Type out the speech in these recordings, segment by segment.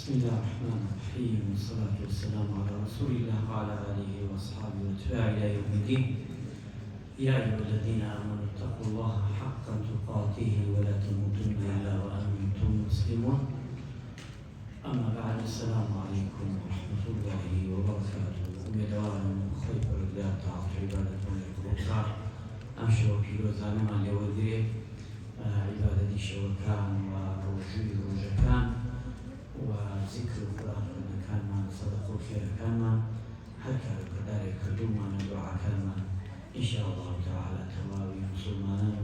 بسم الله الرحمن الرحيم والصلاة والسلام على رسول الله وعلى آله وأصحابه واتباعه إلى يوم الدين. يا أيها الذين آمنوا اتقوا الله حق تقاته ولا تموتن إلا وأنتم مسلمون. أما بعد، السلام عليكم ورحمة الله وبركاته. أمدوارا خير الله تعالى عبادة الكبار أمشوا في روزانا مع اليودية عبادة الشوكان وروجي روجكان وذكر القرآن كان ما صدق الخير كان ما هكا كذلك كدوما ندعى كان ما إن شاء الله تعالى تواوي مسلمان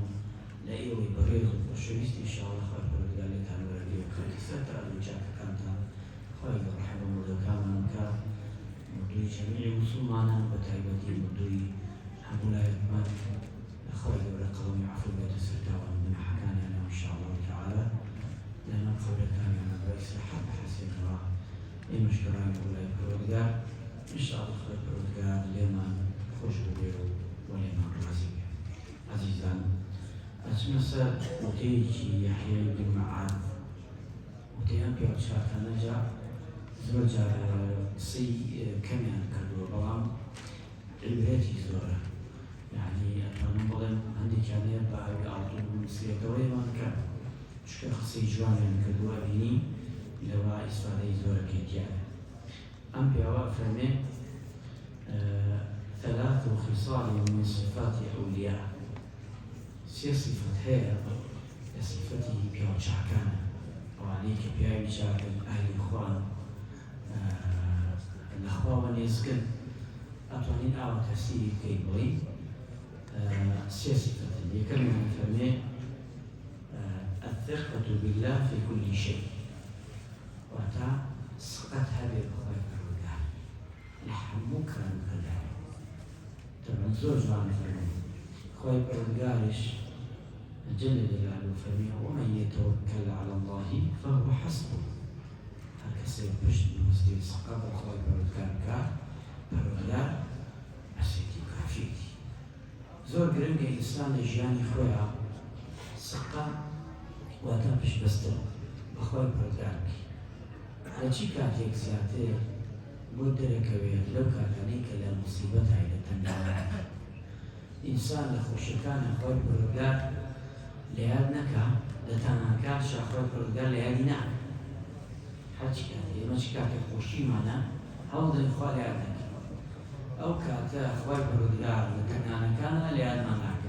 لا يوي بريغ وشريست إن شاء الله خير بريغ عن بريغ وكانت سترى الوجاك كانت خير رحمه الله كان كان مدوي جميع مسلمان بتعبتي مدوي الحمد لله يتمان خير ورقم يعفو بيت السرطان من حكاني أنا إن شاء الله تعالى لأن قول كان أنا بيس حب حسين الله المشكلة ولا يبرودجار إن شاء الله خير برودجار لما خوش بيرو ولما رازي عزيزان أسمع وتيجي يحيى بن معاذ وتيام بيرشاد نجا زوجة سي كمان كدو بلام عبرتي زورة يعني أنا بقول عندي كان يبقى يعطون مسيرة وين كان شخصي جوانب كدو أبيني لو إسرائيل زورة كيتيان أم بيوا فرمي ثلاث خصال من صفات أولياء سي صفة هي صفته بيوا شعكان وعليك بيوا شعكان أهل الإخوان الأخوة ونسكن أتوانين أو تسير كيبوي سي صفة يكمل فرمي الثقة بالله في كل شيء وتا سقطها بالخوف والرجاء لحمك الكلام طبعا زوج عن فرمي خوف والرجالش جل جلاله فرمي ومن يتوكل على الله فهو حسبه هكذا يبشر المسلم سقط الخوف والرجاء بالرجاء أسيتي كافيتي زور گرنگ انسان جیانی خویا سقا و تا پیش بستن بخوای پردار کی هرچی کاتیک زیاده بود درکوی لو کاتانی که مصیبت عیده تنگانه انسان لخوشکان خوای پردار لیاد نکا لتنانکار شا خوای پردار لیادی نه هرچی کاتی مچی کاتی خوشی مانا هاو دن خواه لیاد نکا أو كاتا خوي برودگار لتنانا كان لياد مناك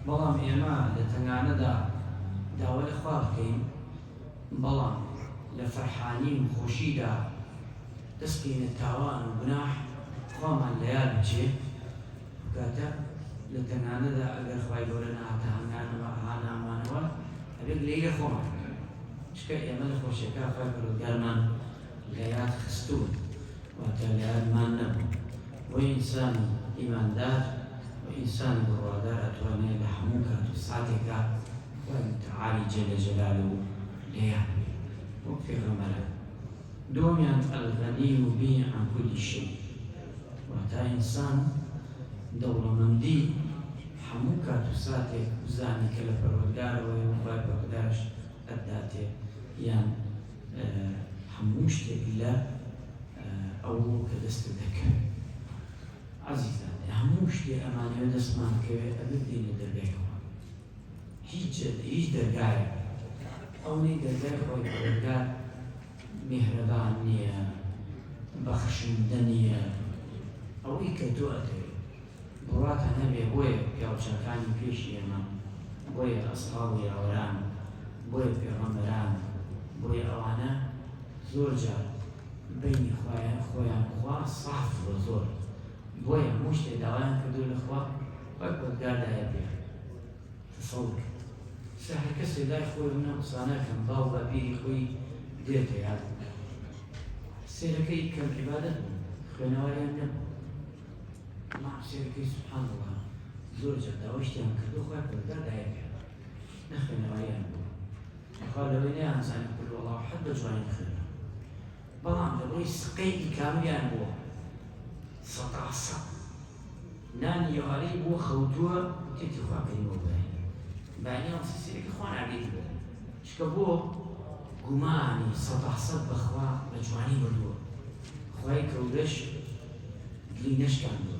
بلام إما لتنانا داول خواب كين بلام لفرحانين خوشي تسكين التاوان وبناح خوما لياد بجي كاتا لتنانا أقر خوي بولنا هانا مانوا أبيك ليلة خوما شكا إما لخوشيكا خوي برودگار من لياد خستون واتا لياد مان نبو وإنسان إيماندار وإنسان بروادار أتواني لحموك تسعتك وتعالي جل جلاله ليعني وفي غمرة دوميا الغني بي عن كل شيء وتا إنسان دولة مندي حموك تسعتك وزانك لبروادار ويوفاي بقداش أداتي يعني حموشتك الله أو كدستك عزيزان هموش دي أماني ودسمان كوي أبدي لدرجاكوا هيج درجاي أوني درجاي خوي درجاي مهربانية بخشندنية أو إيكتو أتوي برات نبي بوي بيوشاكاني بيشي أما بوي أصحابي أوران بوي بيغمران بوي أوانا زورجا بيني خويا خوا صعف وزور بويا مشتي دوان كدول الأخوة وأكبر قال لا يبيع تصور ساحر كسر لا يخوي منه صانع كان ضاوبة بيه خوي ديرته يعني سيركي كم عبادة خوينا ولا ينم مع سيركي سبحان الله زور جدا واشتي هم كدو خوي أكبر قال لا يبيع نخوينا ولا ينم قال وين يا إنسان يقول والله حد جواني خير بلان دبوي سقي كامل ينبوه سطعصا نان يغاري بو خوتوا تيتي خوا كلمة باهي باهي نصيصي لك خوان عبيد باهي شكبو قماني سطعصا بخوا جوانی بردووە خی کەورەش دلی نەشکاندووە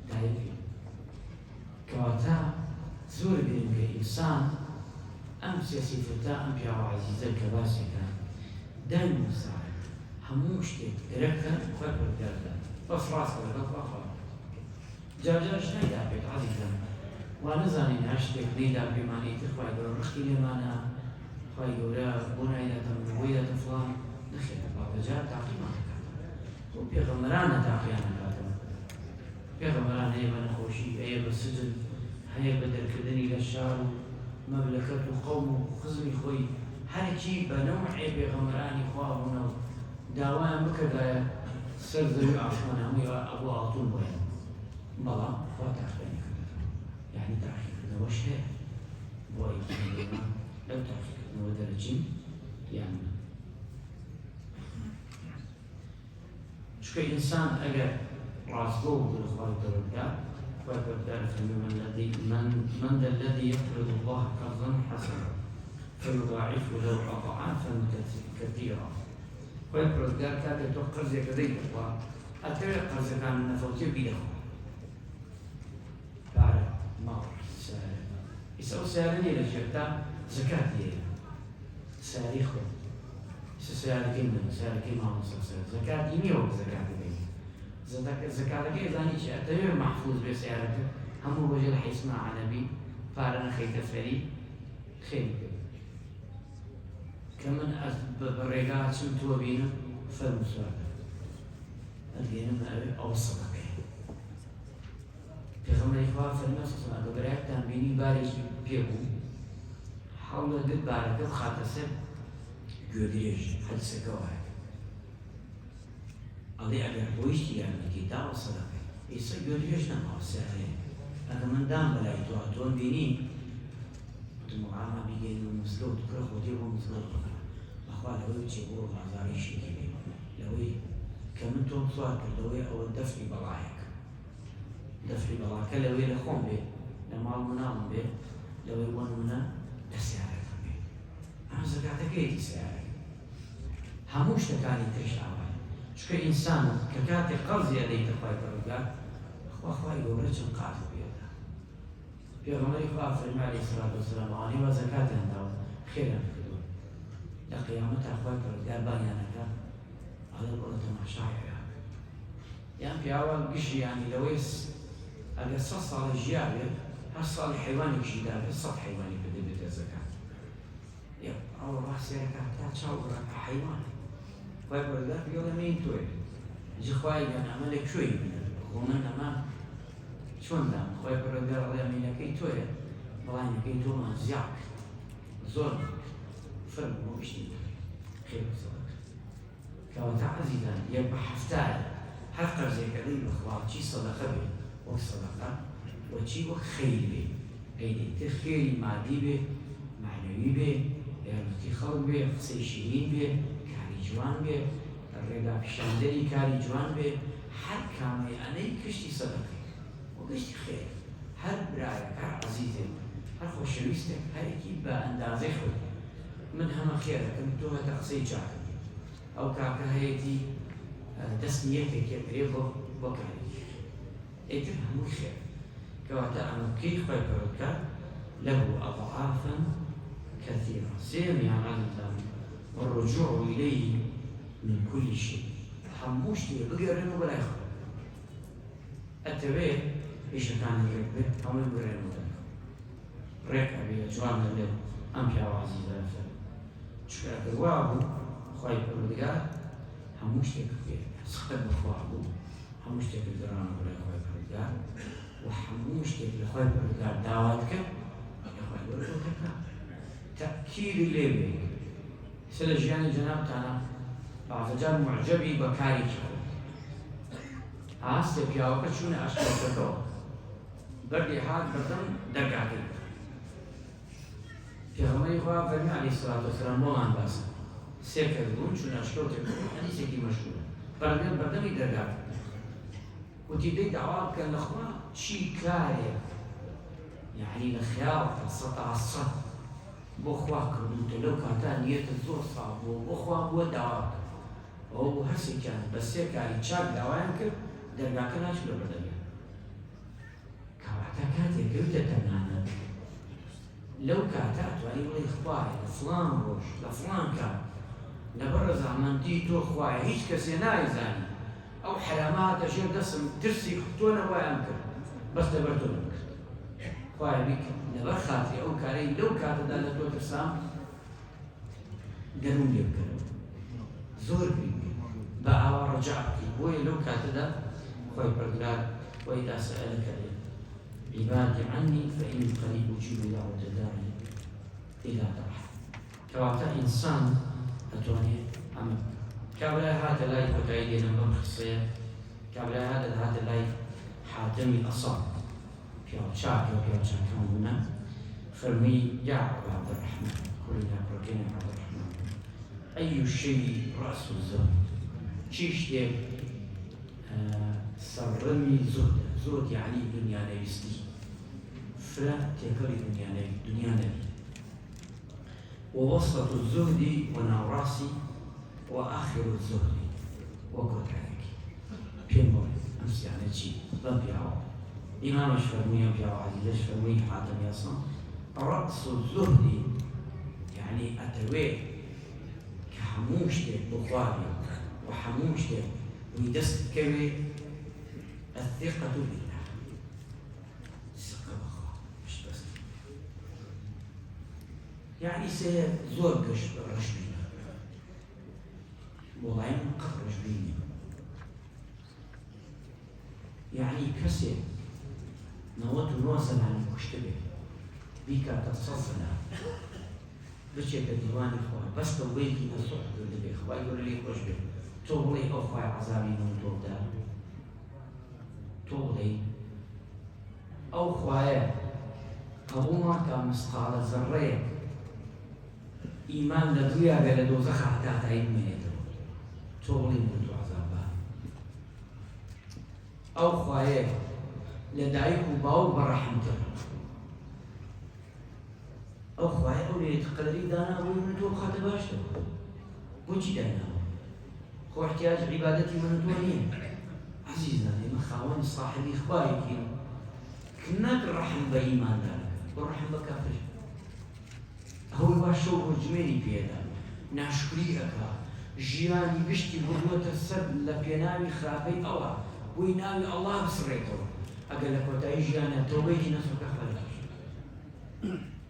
دایەکی کەواتە زۆر بێن کە ئینسان ئەم سیاسیفەتە ئەم پیاوە عەزیزە کە باسێکە دایم مساعد هەموو شتێک گەرەکە خۆی پەروەردگاردا بەس ڕاستە لەگەڵ خوا جارجارش نایدا بێت عەزیزان وا نەزانین هەر شتێک نەیدا پێمانێتی خوای گەورە ڕختی لێمانە خوای گەورە بۆ نایداتەوە بۆی داتە فڵان نەخێت بەجار تاقیمان دەکاتەوە بۆ پێغەمبەرانە تاقییان دەکاتەوە پێغەمبەران هەیە بە نەخۆشی هەیە بە سجن هەیە بە دەرکردنی لە شار و مەملەکەت و قەوم و خزمی خۆی هەرکی بە نەوعێ پێغەمبەرانی خوا بوونەوە داوایان بکردایە سەر زەوی ئاسمان هەمووی ئەبوو ئاڵتون بۆیە بەڵام خوا تاقییانی کردەوە یعنی تاقیکردنەوەش هەیە بۆ ئەیمان لەو تاقیکردنەوە دەرەچین یان چونکە ئینسان ئەگەر ڕاستگۆ بوو خوای پەروەردگار خوای پەروەردگار فەرمووی من ذا الذي يقرض الله قرضا حسنا فيضاعفه له أضعافا كثيرة خوای پەروەردگار کاتێک تۆ قەرزێکە دەیتە خوا ئەتەوێت قەرزەکان نەفەوتێ بیدەخوا پارە ماڵ سیارە ئیسا ئەو سیارە نیە لە ژێرتا زەکات هەیە سیارەی خۆ ئیسا سیارەکەی من سیارەکەی مامۆستا زەکاتی نییەوە زەکات دەبێت زەکاتەکەی زانی چی ئەتەوێت محفوظ بێ سیارەکە هەموو بەژێر حیسما عەنەبی پارە نەخەیتە فەری خێری بێت کە من بە ڕێگا چم تۆ بینم فەرمو سوارە ئەدێنم ئەوێ ئەوە سەدەقەیە پێغەمبەری خوا فەرمووی سەڵ ئەگە بەرایەکتان بینی بارێکی پێبوو هەوڵە گرت بارەکە بخاتە سەر گوێگرێژ حەدیسەکە وایە ئەڵێ ئەگەر خۆیشتی یارمەتی داوە سەدەقەی ئێستا گوێگرێژ نەماوە سیارەیە ئەگە من دام بەلای تۆ تۆم بینی وتمەوە بیگەین و مزگەوت پڕە خۆدێ بۆ مزگەوت بکە بەخوا لەوەی بچێ بۆ بازاڕی شێکی بێ لەوەی کە من تۆم سوار کردەوەی ئەوە دەفری بەڵایەکە دەفری بەڵاکە لەوەی لە خۆم بێ لە ماڵ مناڵم بێ لەوەی بۆ نمونە لە سیارەکەم بێ ئەمە زەکاتەکەیەتی سیارەکە هەموو شتەکانی ترش ئاوایە چونکە ئینسان کە کاتێک قەرزی ئەدەیتە خوای پەروەردگار خوا خوای گەورە چەند قاتی پێدە پێغەمبەری خوا فەرمووی عەلەیهی سەڵاتو وەسەلام ئەوانەی وا زەکاتیان داوە خێریان کردووە لە قیامەتا خوای پەروەردگار بانیانەکە ئەڵێ بڕۆ تەماشایە یان پیاوە گشتیانی لەوەی ئەگەر 100 ساڵی ژیا بێت هەر ساڵی حیوانێکیشی دابێت 100 حیوانی بەدە بێتە زەکات ئەوە ڕاستیەکە تا چاوەڕەکە حیوانە خوای پەروەردگار پێڵێ مەی تۆیە جی خوای گیان ئەمە لە کوێی منە خۆ من ئەمە چۆن دام خوای پەروەردگار ئەڵێ ئەمینەکەی تۆیە بەڵامەکەی تۆمان زیاد زۆر فەرموو بۆ گشتی خێر سەڵەکە کەواتە عەزیزان یەک بە هەفتایە هەر قەرزێکە دەی بەخوا چی سەدەقە بێ وەک سەدەقە وەچی وەک خەیر بێ ئەیدەیتر خێری مادی بێ معنەوی بێ یارمەتی خەڵک بێ قسەی شیرین بێ کاری جوان بێ ڕێگا پیشاندەری کاری جوان بێ هەر کامەی ئەنەی کشتی سەدەقەی وە گشتی خێر هەر برایەک هەر عەزیزێک هەر خۆشەویستێک هەرێکی بە ئەندازەی خۆی من هەمە خێر دەکەم تۆ هەتە قسەی چاکە ئەو کاکە هەیەی دەستی یەکێکێ کرێ بۆ کارێکی ئیتر هەمووی خێر کەواتە ئەمە بکەی خوای پەروەردگار له أضعافا كثيرة سێمیان عەزیزان والرجوع إليه من كل شيء هەموو شتێ بگەڕێنەوە بەلای خوا ئەتەوێت ئیشەکانی ڕێک بێت هەمووی بگەڕێنەوە بەلای خوا ڕێک ئەبێت جوان دەبێت ئەم پیاوە عەزیزە چونکە ئەگەر وا بوو خوای پەروەردگار هەموو شتێک بێت سخت بەخوا بوو هەموو شتێک گەڕانەوە بەلای خوای پەروەردگار و هەموو شتێک لە خوای پەروەردگار داوات کرد لە خوای گەورە دەکات تەأکیدی لێ بێ سە لە ژیانی جەنابتانە بەعزەجار معجەبی بە کارێکی خۆ ئاستێ پیاوەکە چوونە ئاشکەوتەکەەوە بەردی هات بەردەم دەرگاکەی پێغەمبەری خوا فەرمووی عەلەیهی سەڵاتو وەسەلام بۆمان باسە سێ کەس بوون چوونە ئاشکەوتێکەوە حەدیسێکی مەشهورە بەردەمی دەرگاکە وتی دەی داوا بکەن لە خوا چی کارێک یعنی لە خەیاڵتە سەتا سەد بۆ خوا کردوتە لەو کاتا نیەتە زۆر ساڵ بووە بۆ خوا بووە داوا بکەن ئەو هەرسێکیان بە سێ کاری چاک داوایان کرد دەرگاکە ناچوونە بەدەرگا. کەواتە کاتێک کەوتە تەنانە لەو کاتە ئەتوانی بڵێ خوایە لە فڵان ڕۆژ لە فڵان کات لەبەر ڕەزامەندی تۆ خوایە هیچ کەسێ نایزانی ئەو حراماتە ژێر دەستم ترسی تۆ نەوایان کرد بەس لەبەر تۆ نەکرد. خوایە بیکە لەبەر خاتری ئەو کارەی لەو کاتەدا لە تۆ ترسام دەروم لێ بکەرەوە زۆر گرنگە بە ئاوا ڕەجاع بکەی. بۆیە لەو کاتەدا خوای پەروەردگار وإذا سألك عبادي عني فإني قريب أجيب دعوة الداعي إذا دعا. كواتا إنسان أتوني أما كابلا هذا لا يفتعيدي نمبر خصية كابلا هذا لا حاتمي الأصاب بيو شاك هنا فرمي يا عبد الرحمن قل يا بركين عبد الرحمن أي شيء رأس الزهد شيش ديك سرمي زهد يعني دنيا نبيستي فلا تكري دنيا نبي ووسط الزهد ونوراسي وآخر الزهد وقت عليك بيمور أمس يعني شيء لم يعوض إمام الشرمية بيعوض عزيز الشرمية حاتم يصنع رأس الزهد يعني أتوي كحموش بخاري وحموش ويدست كوي الثقة بالله. الثقة بالله مش بس يعني زور رشبينا والله قف رشبينا يعني كسر نوت نوصل عن المشتبه بك تصلنا بشيء الديوان إخوان بس توبيكي نصح بالدبي إخوان يقول لي خوش به توبلي أخوة عذابي من توبدار توبلي أو خوايا قبوما كمسقال ذرية إيمان لدويا قال دوزخ حتى تعيد ميته توبلي من عذابها أو خوايا لدعيك باو برحمته أو خواهي أولي تقدري دانا أولي من تو خاطب باشتو بوشي دانا خو احتياج عبادتي من توانين عزيزنا لما خاواني صاحبي إخباري كينو كناك الرحم بإيمان دارك والرحم بكافر هو باشو وجميلي بيدا ناشكري أكا جياني بشتي بردوة السر لبيناوي خرابي أوا ويناوي الله بسريتو أقل لك وتاي جيانا توبيتي نسوك أخبارك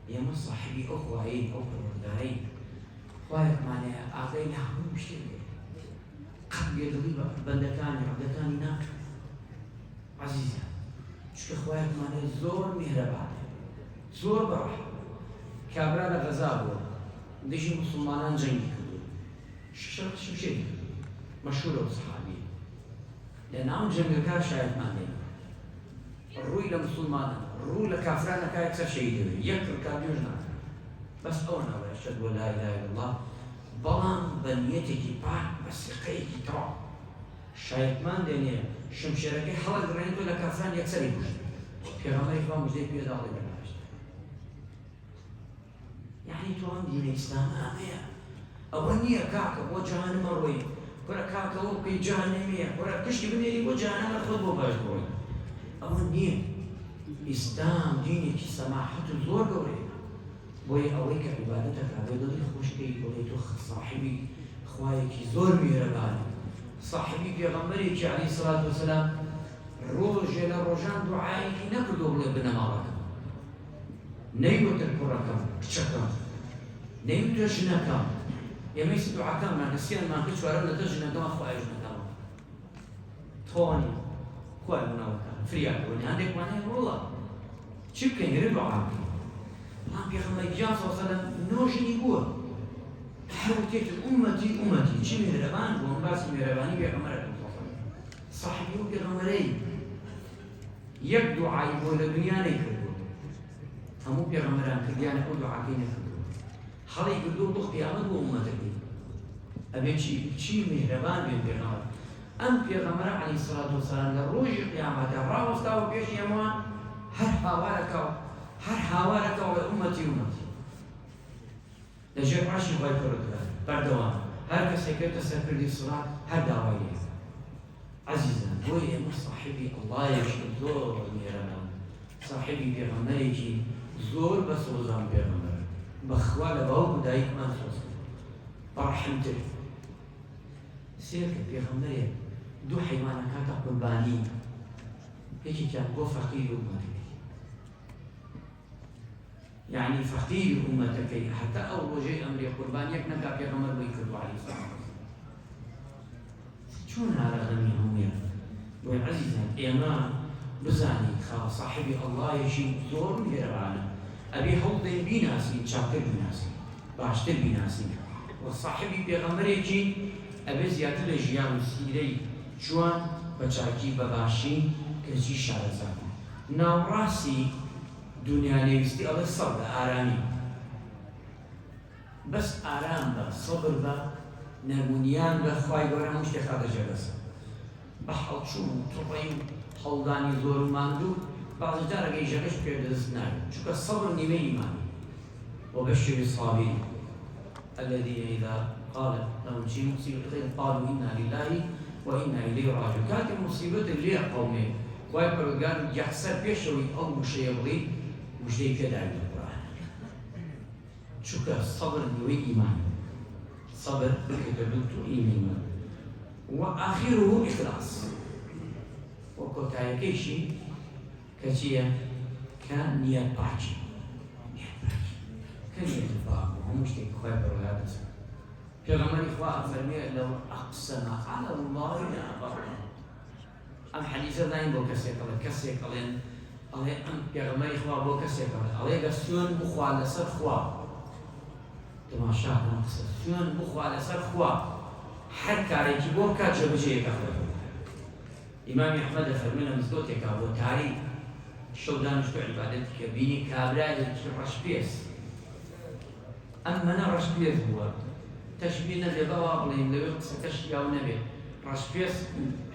يا من صاحبي أخوين أو بردارين خواهك معناها أعطيني حقوق مشتركة قد يدري بندكاني عبدكاني ناك عزيزة شك خواهك معناها زور مهربان زور برح كابرا غزابو ديجي مسلمان جنگي كدو شرط شمشي مشهور صحابي لأن عم جنگي كار شايف معناها الروي لمسلمان الروي لكافران كايكسر شيء يكر كابيوجنا بس أونا وأشهد ولا إله إلا الله بلان بنيتك باك بس قيك ترى شايفمان دنيا شمشيرك حلق رينتو لكافران يكسر يبوش في غمري فهم مجدي بيدا الله بالعاشت يعني توان دين الإسلام آمية أولنية كاكا وجهنم روي ولا كاكا وكي جهنمية ولا كشك بنيلي وجهنم الخطبة باش روي أولنية إسلام دينك سماحة زور قوري بوي أويك عبادتك عبادتك خوشكي بوي توخ صاحبي خوايك زور مهرباني صاحبي بيغمبريك عليه الصلاة والسلام روج لروجان دعائك نكدو بنمارك نيوت الكركم كشكم نيوت جنكم يميس دعاكم ما نسيان ما كنت ورنا تجنكم أخوة جنكم توني خواي مناوكا فرياك وني عندك معنى والله شو كان يردوا عامي عم بيخمر الجان صلى الله عليه وسلم نوجني هو حاولت أمتي شو مهربان ومباس مهرباني بيغمرك صاحبي بيغمري يبدو عايب ولا دنيا نيكردو همو بيغمران كرديانا كردو عاكينا كردو خلي كردو بخ بيامد وأمتك أبي شي مهربان بيغمر أم بيغمر عليه الصلاة والسلام لروج قيامته راوستاو بيش يمان هر حوارك وأمتي لجيب عشي خواهي فرد بردوان هەر کەسێکێتە سەرکردی سڵات هەر داوای لێ عەزیزان بۆی ئێمە ساحیبی ئەڵڵایەکی زۆر میێرەمان ساحیبی پێغەمبەرێکی زۆر بە سۆزان پێغەمبەر بەخوا لە باوک و دایکمان سۆز بەڕەحمتر سێرکە پێغەمبەرێک دوو حەیوانە کاتە قوربانی یەکێکیان بۆ فەقیر ئومەتەکەی يعني فقير أمتك حتى أول شيء أمر قربان يكنك في غمر ويكدوا عليه الصلاة والسلام شون هذا غني هم يا وعزيزا إما بزاني خا صاحبي الله يشي زور مهربانا أبي حوض بيناسي شاكر بيناسي باشتر بيناسي والصاحبي بيغمر يجي أبي زيادة لجيان سيري شوان بچاكي بباشي كرشي شارزان ناو راسي دنیا نویستی ئەڵێ سەڵ بە ئارامی بەس ئارام بە سەبر بە نەرمونیان بە خوای گەورە هەموو شتێک خاتەجێ بەسە بە هەڵچوون و تووڕەی و هەڵدانی زۆر و ماندوو بەعزی جارەکەی ژەکەش پێ دەست ناوێت چونکە سەبر نیوەی ئیمانی وبشر الصابرين الذين إذا قال لهم شيء مصيبة قالوا إنا لله وإنا إليه راجعون كانت المصيبة اللي قومي خوای قال يحسب بيشوي أو مشيبغي مجدي كذا عند القرآن شكر الصبر نوي إيمان صبر بكتبت إيمان وآخره إخلاص وكتايا كيشي كتيا كان نية باجي كان نية باجي هم مشتي خوي هذا في غمر إخوة فرمي لو أقسم على الله لا أبره أم حديث داين بو كسيك قلين عليه أم بيغمري خوا بو كسيك عليه قسيون بخوا على سر خوا تماشا نقصد سيون بخوا على سر خوا حر كاريكي بو كاتش بجيك أخوة إمام أحمد فرمينا مزدوتك أبو تاري شو دانشتو عبادتك بيني كابراي رشبيس أما أنا رشبيس هو تشبيه نبي بوابلين لو يقصى تشبيه أو نبي رشبيس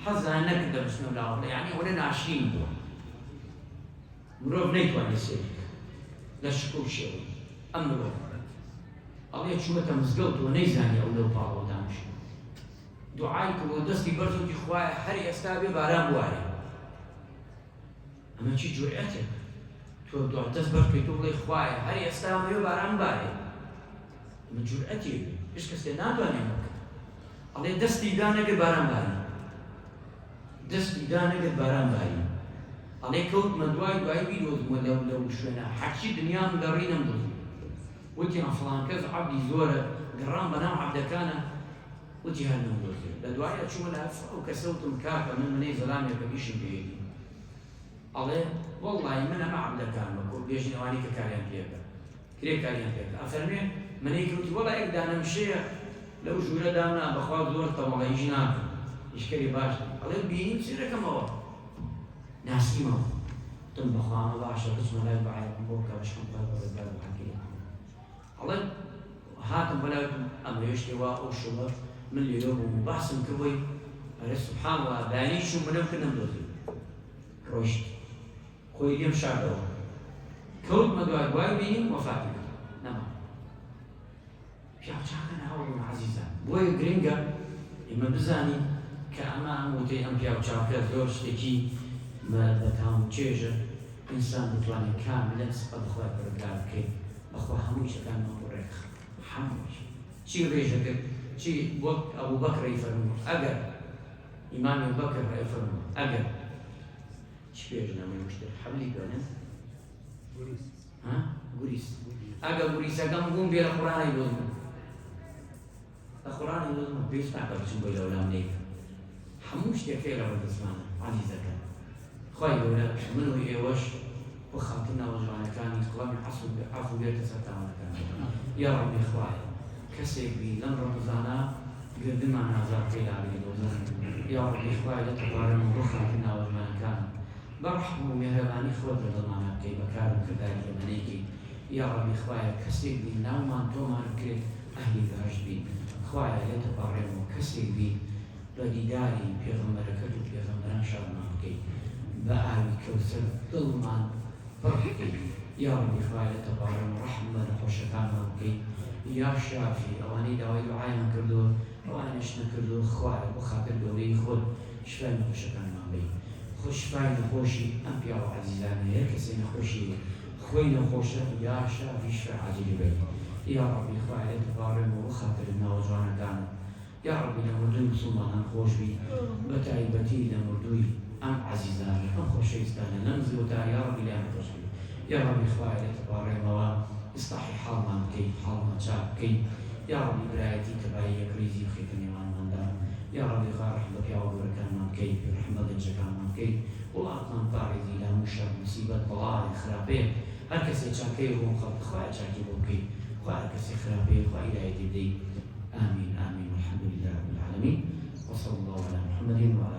حظها نقدر بسم الله يعني ولنا 20 بوا مروف نيتوان يسيرك لا شكو شيء أمروف الله شو متى مزقلت ونيزاني أو لو باو دامش دعائك ودستي برزو دي خوايا حري أستابي بارام بواري أما شي جرأتك تو دعا تزبرت ويتوب لي خوايا حري أستابي بارام باري أما جرأتي إيش كستناتو أنيمك الله دستي دانك بارام باري دستي دانك بارام باري الله كوت من دواي بيدوز لو شونا حكي دنيا مدرينا مدوز وتي فلان كذا عبدي زوره قرام بنام عبد كان وتي هالمدوز لدواي شو لها وكسوت مكافة من زلامي كبيش بيدي الله والله من ما عبد كان بقول بيجي نواني كاريان بيبا كريك كاريان بيبا أفرمي من هيك والله إقدر أنا مشيخ لو جورا دامنا بخواد زور طبعا يجيناك يشكري باش الله بيني بصير كم هو ناسي ما تم بخوان باشا بسم الله بعيد بوكا باش نقول بالبال وحكي الله هاتم بلاكم أما يشتوا أو شباب من اللي يلوبوا بحسن كوي سبحان الله باني شو من يمكن ندوزي روشت خوي اليوم شعبه كود مدوى بواي بيني وفاتي نعم في أبشاكنا هاولون عزيزا بوي جرينجا إما بزاني كأما موتي أم في أبشاكا زور شتكي ما بتاعهم تشيجة إنسان بتواني كاملا سقط أخوات برقاب كي أخوة هموش كان مطوريخ هموش شي ريجة شي أبو بكر يفرمو أجر إمام أبو بكر يفرمو أجر شي بيجنا من مشتر حبلي كونه غوريس ها غوريس أجر غوريس أجر قوم بير القرآن يلوزم القرآن يلوزم بيستعبر شو بيلو لامنيك هموش تكيل رب الزمان عزيزة كان خواهي ولا منو يوش وخاتنا وجوانا كان يتقلم عفو بيرت ستانا كان يا ربي خواهي كسيك بي لن رمضانا قد ما نازل قيل عليه الوزن يا ربي خواهي لتبارن وخاتنا وجوانا كان برحمه مهرباني خوات لضمانا كي بكارم كذلك منيكي يا ربي خواهي كسيك بي نومان تومان كريت أهلي بهجبي خواهي لتبارن وكسيك بي بديداري بيغمركت وبيغمران شرنا كي بآل كوثر ظلمان فرحكي يا ربي خواهي تبارن رحمة وشكانا وكي يا شافي أواني داوي دعاء من كردو أوانيش نكردو خوار بخاطر دوري خود شفاء نخوشكان ما بي خوش شفاء نخوشي أنبياء وعزيزان هيك كسي نخوشي خوي نخوشة يا شافي شفاء عجيب بي يا ربي خواه تبارم وخاطر النوجوان كان يا ربي لمردوي مسلمان خوش بي بتايبتي لمردوي أم عزيزان أم خوشيستان نمزي وتا يا ربي لا خوش بي يا ربي خواه تبارم اصلحي حالنا كي حالنا شاب كي يا ربي برايتي كباية كريزي وخيتني من دار يا ربي خير رحمتك يا رب بركان من كي برحمة جكان من كي والله أطلع طارزي لا مشر مصيبة بلاء خرابين هر کسی چاکی و خود خواهد چاکی بوکی خواهد کسی خرابی خواهد هدایت بدهی آمین آمین والحمد لله رب العالمين وصلى الله على محمد وعلى